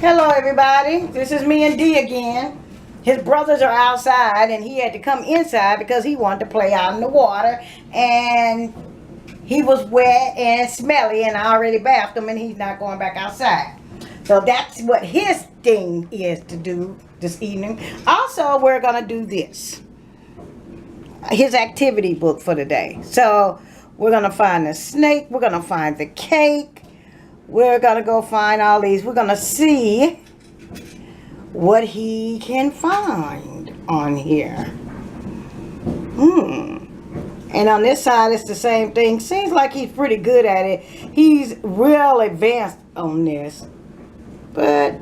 Hello everybody, this is me and D again. His brothers are outside and he had to come inside because he wanted to play out in the water, and he was wet and smelly and I already bathed him and he's not going back outside. So that's what his thing is to do this evening. Also, we're going to do this. His activity book for the day. So we're going to find the snake, we're going to find the cake. We're going to go find all these. We're going to see what he can find on here. And on this side, it's the same thing. Seems like he's pretty good at it. He's real advanced on this. But,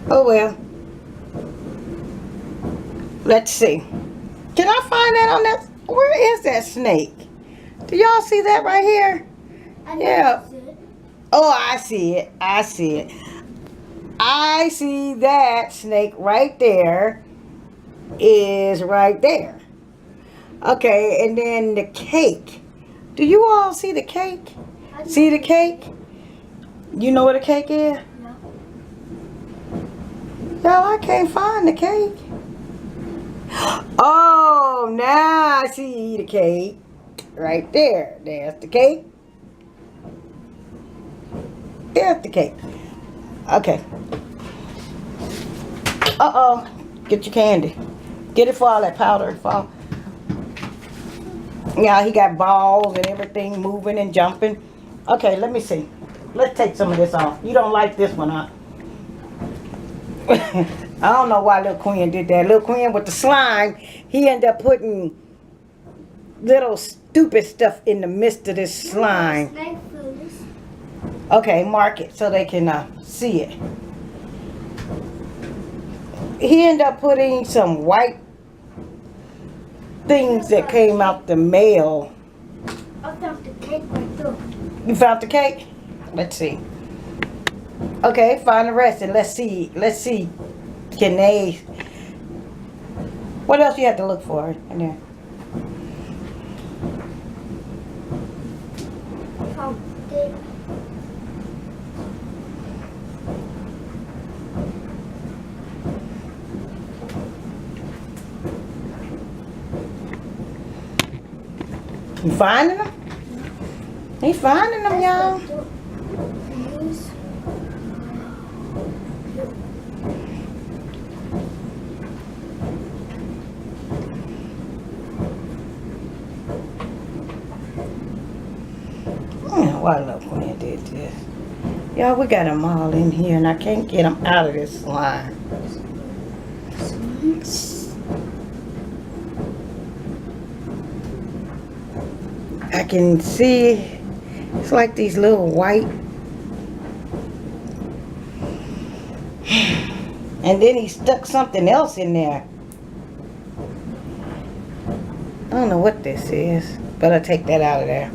oh well. Let's see. Can I find that on that? Where is that snake? Do y'all see that right here? Yeah. Oh, I see it. I see it. I see that snake right there is right there. Okay, and then the cake. Do you all see the cake? See the cake? You know what a cake is? No. Y'all, I can't find the cake. Oh, now I see the cake. Right there. There's the cake. There's the cake. Okay. Uh-oh. Get your candy. Get it for all that powder. For... Yeah, he got balls and everything moving and jumping. Okay, let me see. Let's take some of this off. You don't like this one, huh? I don't know why Little Quinn did that. Little Quinn with the slime, he ended up putting little stupid stuff in the midst of this slime. Okay, mark it so they can see it. He ended up putting some white things that came out the mail. I found the cake right there. You found the cake? Let's see. Okay, find the rest and let's see. Let's see. Can they... What else you have to look for in there? Found it. You finding them? He finding them, y'all. Why Little Quinn did this? Y'all, we got them all in here and I can't get them out of this slime. I can see it's like these little white. And then he stuck something else in there. I don't know what this is, but I'll take that out of there.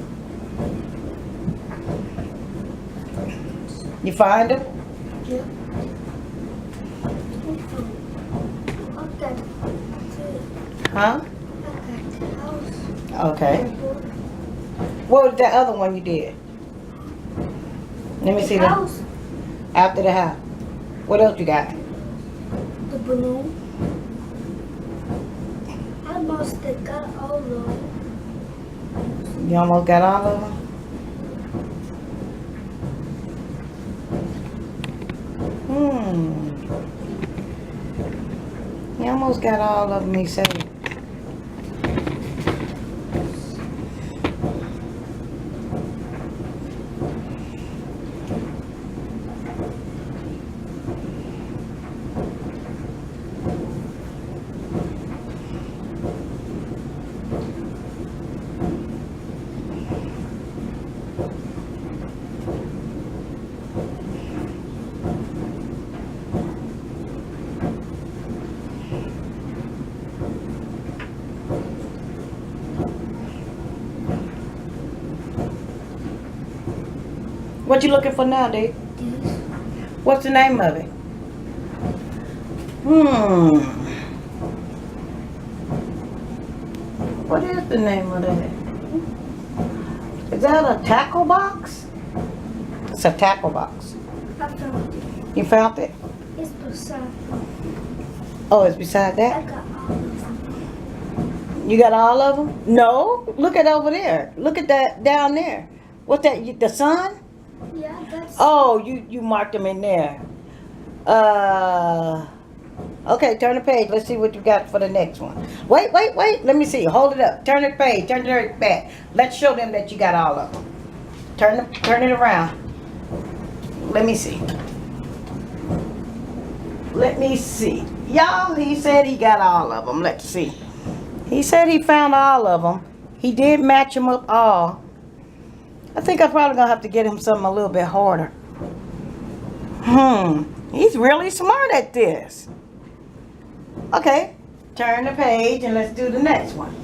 You find him? Yeah. Huh? I got the house. Okay. What was that other one you did? Let me see the house. After the house. What else you got? The balloon. I almost got all of them. You almost got all of them? You almost got all of them, he said. What you looking for now, Dave? What's the name of it? What is the name of that? Is that a tackle box? It's a tackle box. I found it. You found it? It's beside me. Oh, it's beside I that? got all of them. You got all of them? No. Look at over there. Look at that down there. What's that? The sun? Yeah, that's. Oh, you marked them in there. Okay, turn the page. Let's see what you got for the next one. Wait. Let me see. Hold it up. Turn the page. Turn it back. Let's show them that you got all of them. Turn it around. Let me see. Let me see. Y'all, he said he got all of them. Let's see. He said he found all of them. He did match them up all. I think I'm probably gonna have to get him something a little bit harder. He's really smart at this. Okay, turn the page and let's do the next one.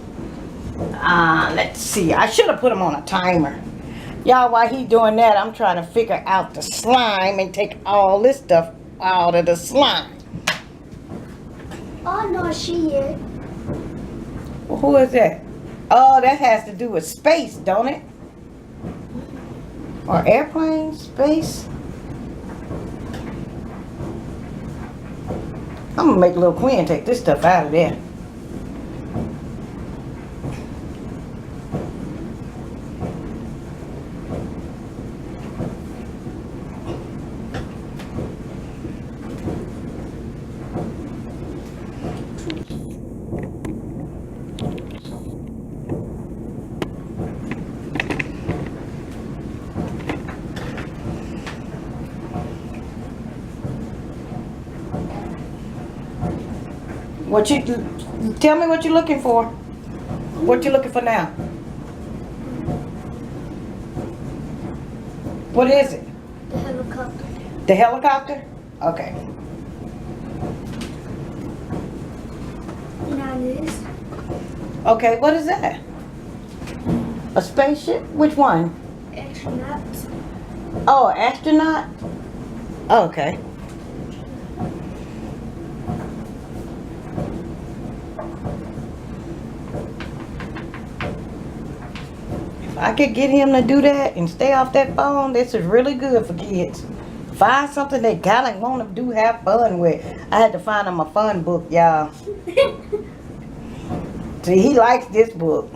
Let's see. I should have put him on a timer. Y'all, while he doing that, I'm trying to figure out the slime and take all this stuff out of the slime. Oh, no, she is. Well, who is that? Oh, that has to do with space, don't it? Or airplane, space? I'm gonna make little Quinn take this stuff out of there. Tell me what you're looking for. What you looking for now? What is it? The helicopter. The helicopter? Okay. Now this. Okay, what is that? A spaceship? Which one? Astronauts. Oh, astronaut? Okay. If I could get him to do that and stay off that phone, this is really good for kids. Find something they kind of want to do, have fun with. I had to find him a fun book, y'all. See, he likes this book.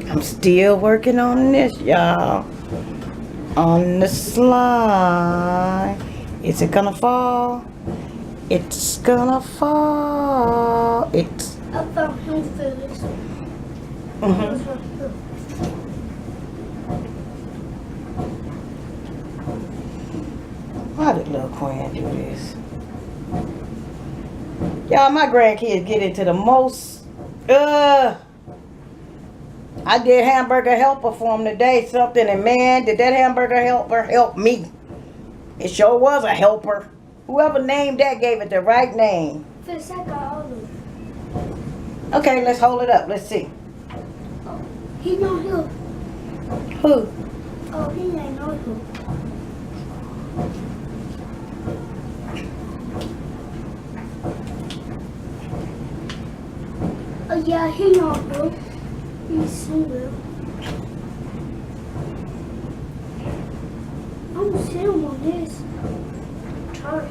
I'm still working on this, y'all. On the slime. Is it gonna fall? It's gonna fall. It's. I found him Phyllis. Why did little Quinn do this? Y'all, my grandkids get into the most. I did hamburger helper for them today, something, and man, did that hamburger helper help me. It sure was a helper. Whoever named that gave it the right name. Phyllis, I got all of them. Okay, let's hold it up. Let's see. Oh, he know who. Who? Oh, he ain't know who. Oh, yeah, he know who. He's single. I'm gonna sit him on this. Try.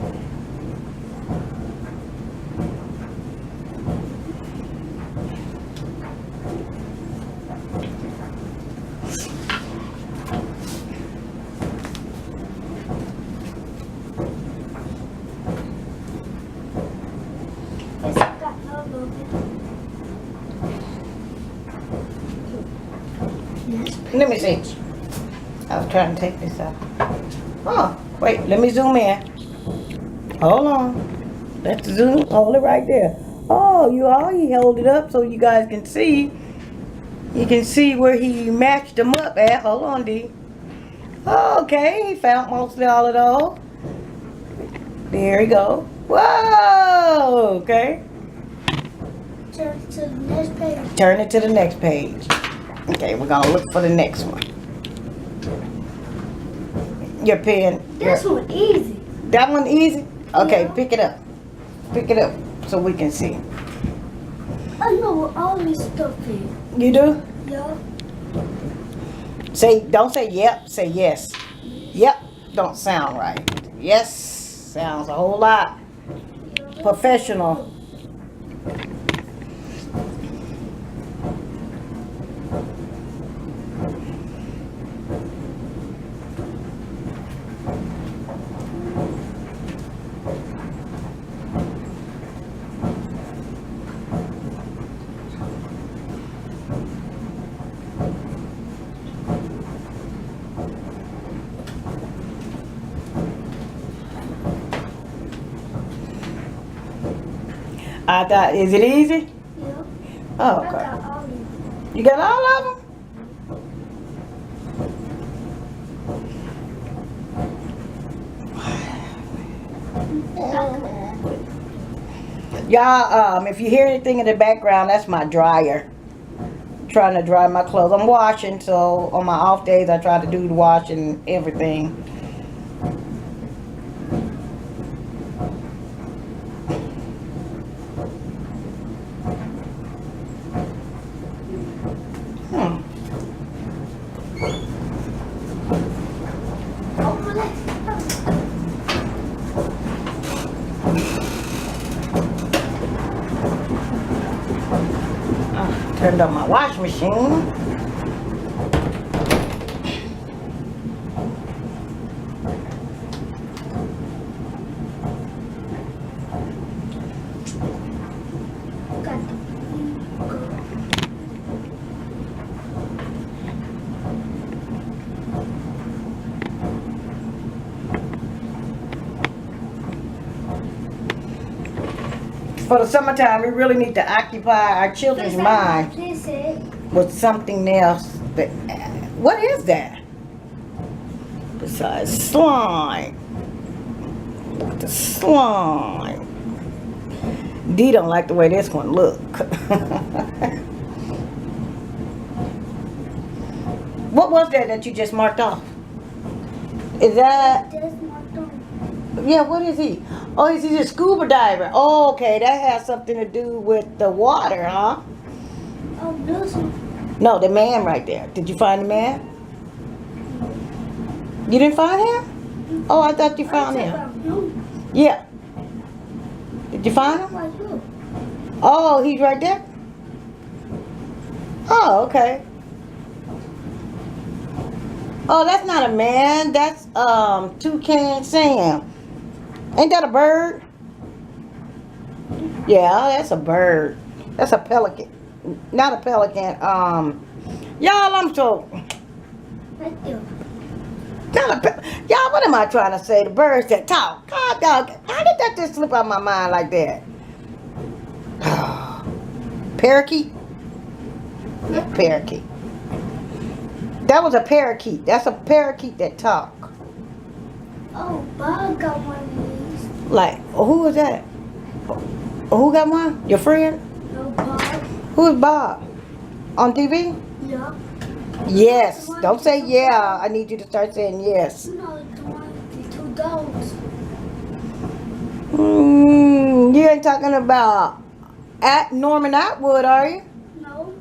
Yes, I got all of it. Yes. Let me see. I was trying to take this out. Oh, wait, let me zoom in. Hold on. Let's zoom. Hold it right there. Oh, he held it up so you guys can see. You can see where he matched them up at. Hold on, D. Okay, he found mostly all of those. There we go. Whoa, okay. Turn to the next page. Turn it to the next page. Okay, we're gonna look for the next one. Your pen. This one easy. That one easy? Okay, Yeah. pick it up. Pick it up so we can see. I know what all this stuff is. You do? Yeah. Don't say yep, say yes. Yep, don't sound right. Yes, sounds a whole lot professional. I thought, is it easy? Yeah. Oh, I okay. got all of them. You got all of them? Y'all, if you hear anything in the background, that's my dryer. Trying to dry my clothes. I'm washing, so on my off days, I try to do the washing and everything. Turned on my wash machine. For the summertime, we really need to occupy our children's mind with something else. That, what is that? Besides slime. Look at the slime. Dee don't like the way this one look. What was that you just marked off? Is that... Yeah, what is he? Oh, he's a scuba diver. Oh, okay, that has something to do with the water, huh? Oh, this one. No, the man right there. Did you find the man? You didn't find him? Oh, I thought you found him. Yeah. Did you find him? Oh, he's right there? Oh, okay. Oh, that's not a man. That's Toucan Sam. Ain't that a bird? Yeah, that's a bird. That's a pelican. Not a pelican. Y'all, I'm so... Not a y'all, what am I trying to say? The birds that talk. God, dog. How did that just slip out of my mind like that? Parakeet? Parakeet. That was a parakeet. That's a parakeet that talk. Oh, Bob got one of these. Like, who was that? Who got one? Your friend? No, Bob. Who is Bob? On TV? Yeah. Yes. Don't say yeah. I need you to start saying yes. No, the one with the 2 dogs. You ain't talking about at Norman Atwood, are you? No.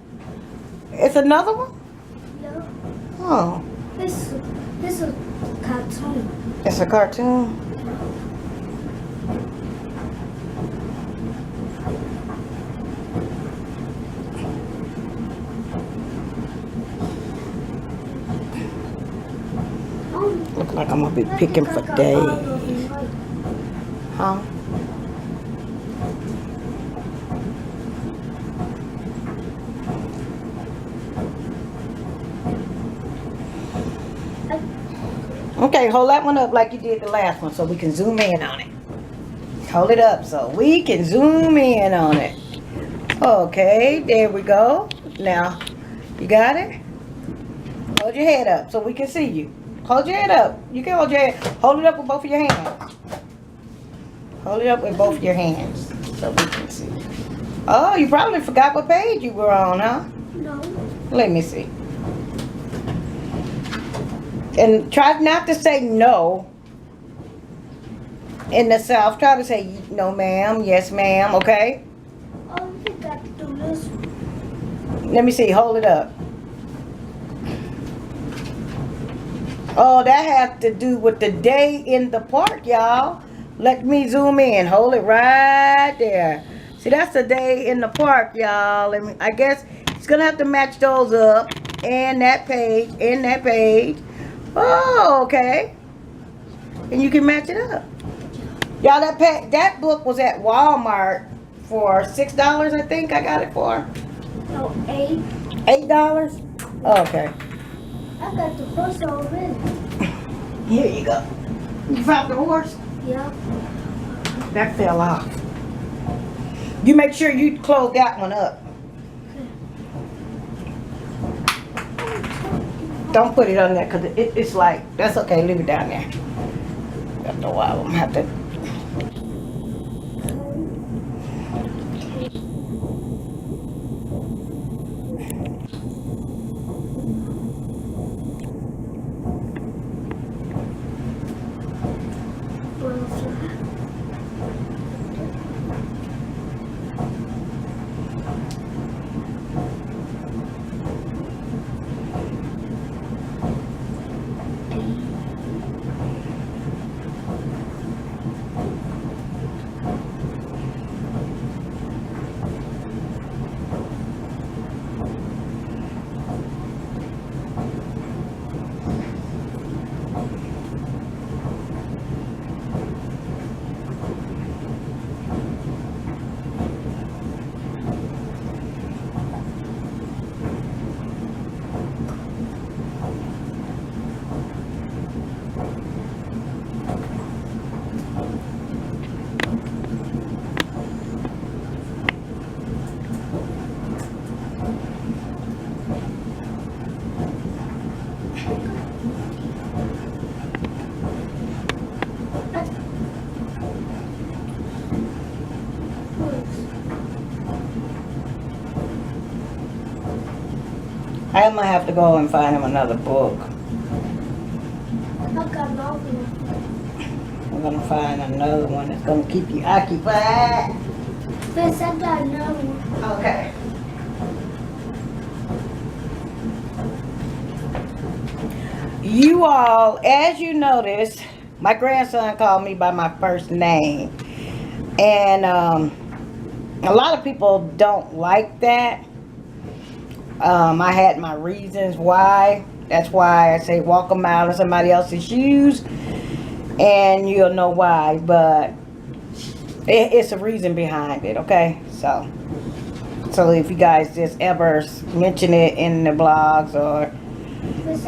It's another one? Yeah. Oh. This is a cartoon. It's a cartoon? Look like I'm gonna be picking for days. Huh? Okay, hold that one up like you did the last one so we can zoom in on it. Hold it up so we can zoom in on it. Okay, there we go. Now, you got it? Hold your head up so we can see you. Hold your head up. You can hold your head. Hold it up with both of your hands. Hold it up with both of your hands so we can see. Oh, you probably forgot what page you were on, huh? No. Let me see. And try not to say no. In the South, try to say no, ma'am, yes, ma'am, okay? Oh, you got to do this one. Let me see. Hold it up. Oh, that has to do with the day in the park, y'all. Let me zoom in. Hold it right there. See, that's the day in the park, y'all. And I guess it's gonna have to match those up. And that page, and that page. Oh, okay. And you can match it up. Y'all, that book was at Walmart for $6, I think I got it for. No, $8. $8? Okay. I got the horse already. Here you go. You found the horse? Yeah. That fell off. You make sure you close that one up. Don't put it on there because it's like, that's okay, leave it down there. After a while, I'm gonna have to. I'm gonna have to go and find him another book. I got nothing. I'm gonna find another one that's gonna keep you occupied. First, I got another one. Okay. You all, as you notice, my grandson called me by my first name. And a lot of people don't like that. I had my reasons why. That's why I say walk a mile in somebody else's shoes. And you'll know why. But it's a reason behind it, okay? So if you guys just ever mention it in the blogs or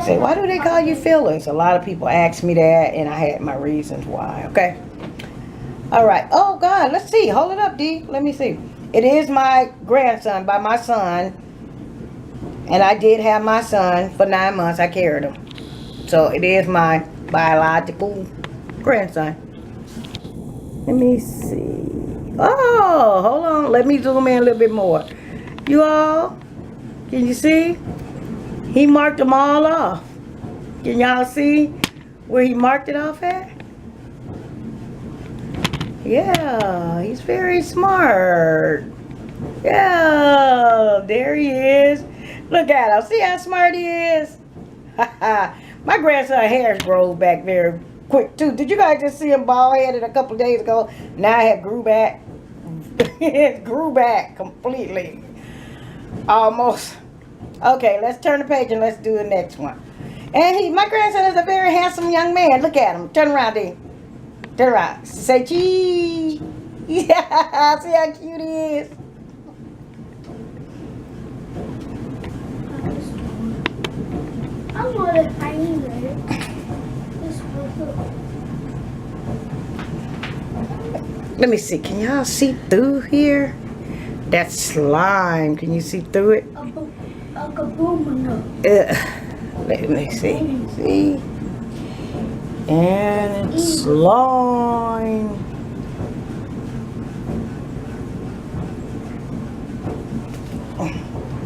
say, why do they call you Phyllis? A lot of people ask me that, and I had my reasons why, okay? All right. Oh, God. Let's see. Hold it up, D. Let me see. It is my grandson by my son. And I did have my son for 9 months. I carried him. So it is my biological grandson. Let me see. Oh, hold on. Let me zoom in a little bit more. You all, can you see? He marked them all off. Can y'all see where he marked it off at? Yeah, he's very smart. Yeah, there he is. Look at him. See how smart he is? My grandson's hair grows back very quick too. Did you guys just see him bald headed a couple days ago? Now it grew back. It grew back completely. Almost. Okay, let's turn the page and let's do the next one. And my grandson is a very handsome young man. Look at him. Turn around, D. Turn around. Say cheese. Yeah, see how cute he is. I want a tiny bit. Let me see. Can y'all see through here? That's slime. Can you see through it? A kaboom. Let me see. See? And it's slime.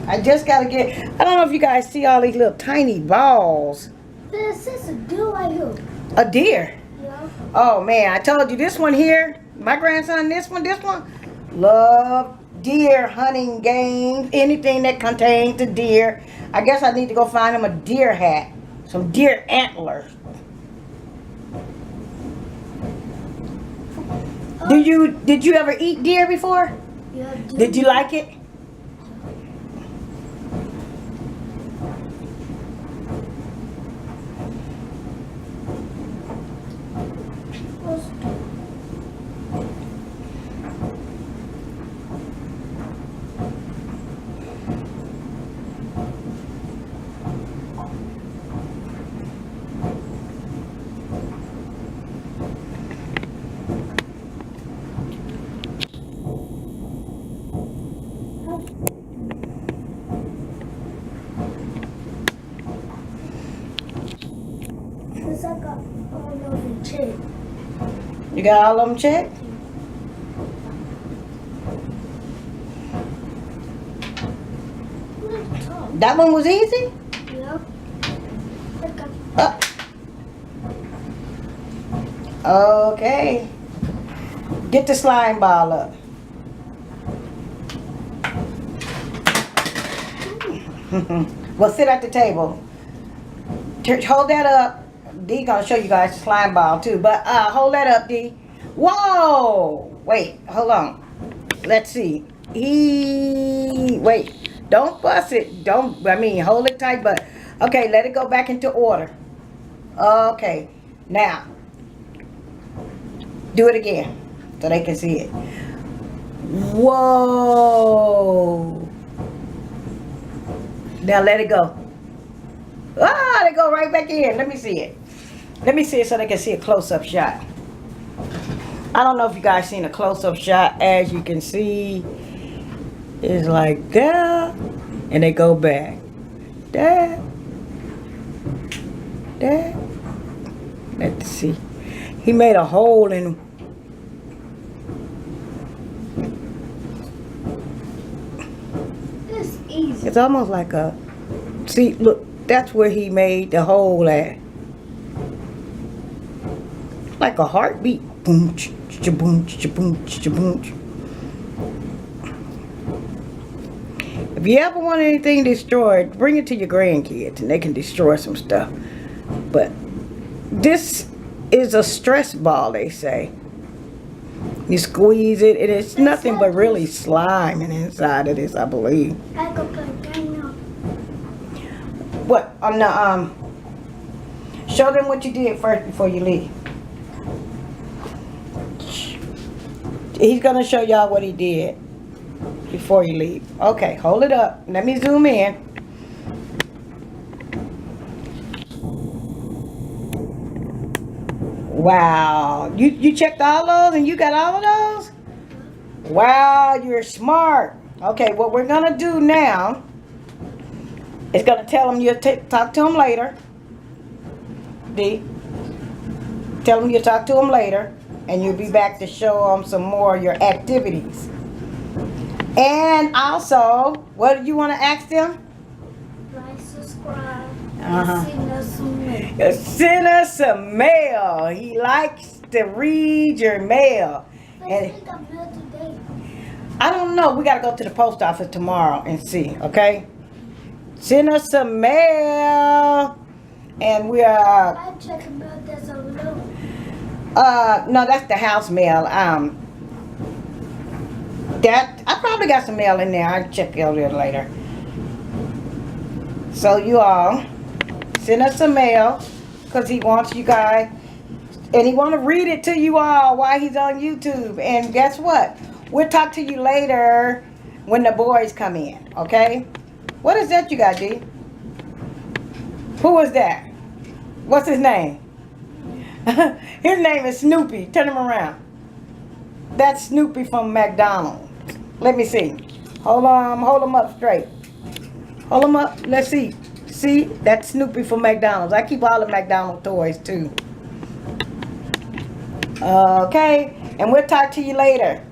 I just gotta get. I don't know if you guys see all these little tiny balls. This is a deer right here. A deer. Yeah. Oh man, I told you this one here. My grandson, this one, love deer hunting games, anything that contains a deer. I guess I need to go find him a deer hat Some deer antlers. Did you ever eat deer before? Yeah, Did you like it? Cause I got all of them checked. You got all of them checked? That one was easy? Yep. Okay. Get the slime ball up. Well, sit at the table. Hold that up. D gonna show you guys the slime ball too, but hold that up, D. Whoa! Wait, hold on. Let's see. Wait. Don't bust it. Hold it tight, but okay, let it go back into order. Okay. Now, do it again so they can see it. Whoa! Now let it go. They go right back in. Let me see it. Let me see it so they can see a close-up shot. I don't know if you guys seen a close-up shot. As you can see, it's like that, and they go back. That. Let's see. He made a hole in. It's easy. It's almost like a. See, look. That's where he made the hole at. Like a heartbeat. Boom, boom, boom, boom. If you ever want anything destroyed, bring it to your grandkids and they can destroy some stuff. But this is a stress ball, they say. You squeeze it, and it's nothing but really slime inside of this, I believe. I go play game now. What? On the show them what you did first before you leave. He's gonna show y'all what he did before you leave. Okay, hold it up. Let me zoom in. Wow, you checked all those and you got all of those? Wow, you're smart. Okay, what we're gonna do now. It's going to tell him you'll talk to him later. D. Tell him you'll talk to him later. And you'll be back to show him some more of your activities. And also, what do you want to ask them? Like, subscribe, Uh-huh. and send us some mail. Send us some mail. He likes to read your mail. They And sent a mail today. I don't know. We got to go to the post office tomorrow and see, okay? Send us some mail. And we are... I check the mail that's over there. No, that's the house mail. That I probably got some mail in there. I'll check it over there later. So you all send us some mail because he wants you guys, and he want to read it to you all while he's on YouTube. And guess what? We'll talk to you later when the boys come in. Okay? What is that you got, D? Who is that? What's his name? His name is Snoopy. Turn him around. That's Snoopy from McDonald's. Let me see. Hold him up straight. Hold him up. Let's see. See? That's Snoopy from McDonald's. I keep all the McDonald's toys too. Okay. And we'll talk to you later.